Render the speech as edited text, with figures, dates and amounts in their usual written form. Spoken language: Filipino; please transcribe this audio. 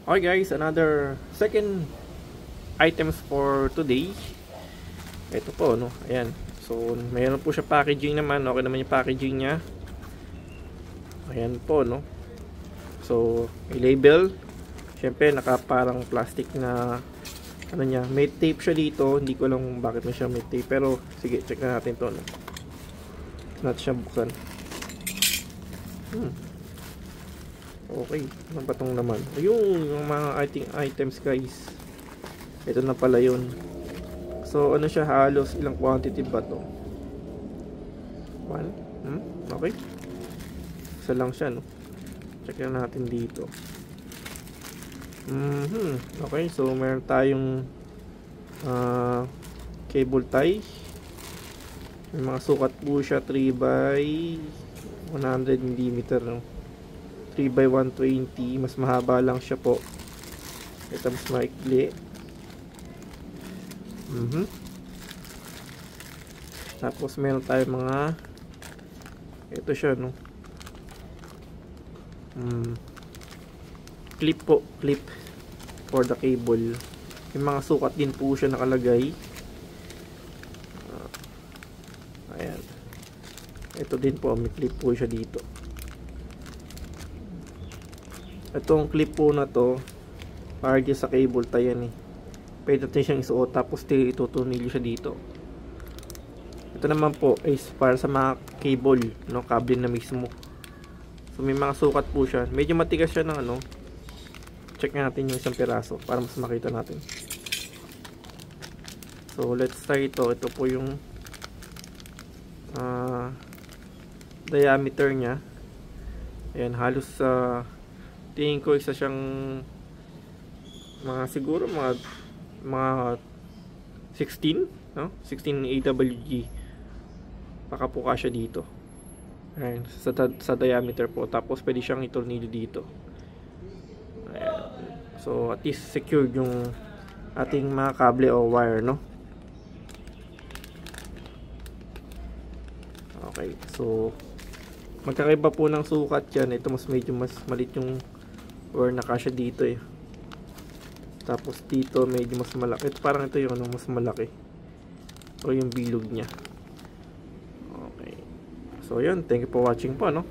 Okay guys, another second items for today. Ito po, no? Ayan. So, mayroon po siya packaging naman. Okay naman yung packaging niya. Ayan po, no? So, i-label. Siyempre, nakaparang plastic na ano niya. May tape siya dito. Hindi ko alam bakit may siya may tape. Pero, sige, check na natin to, no? Natin siya buksan. Okay, ano ba itong naman? Ayun, yung mga items guys. Ito na pala yun. So ano siya, halos ilang quantity ba to? 1? Okay. Isa lang siya, no? Check na natin dito. Okay, so meron tayong cable tie. May mga sukat po siya, 3 by 100 mm, no? 3 by 120, mas mahaba lang siya po. Ito mas maikli. Tapos meron tayo mga ito siya, no? Clip po, clip for the cable. Yung mga sukat din po siya nakalagay. Ayan. Ito din po, may clip po siya dito. Itong clip po na to para dyan sa cable tie yan eh. Pwede natin siyang isuot tapos itutunil siya dito. Ito naman po is para sa mga cable, no, cable na mismo. So may mga sukat po siya. Medyo matigas siya ng ano. Check natin yung isang piraso para mas makita natin. So let's try ito. Ito po yung diameter nya. Ayan, halos tingin ko isa siyang mga siguro mga 16, no? 16 AWG. Pakapuka siya dito. Ayan, sa diameter po. Tapos pwede siyang itornilyo dito. Ayan. So at least secured yung ating mga kable o wire, no? Okay, so magkakaiba po ng sukat yan. Ito medyo mas maliit yung wire na kasya dito eh. Tapos dito medyo mas malaki. Ito parang ito yung ano, mas malaki. O yung bilog niya. Okay. So yun, thank you for watching po, no?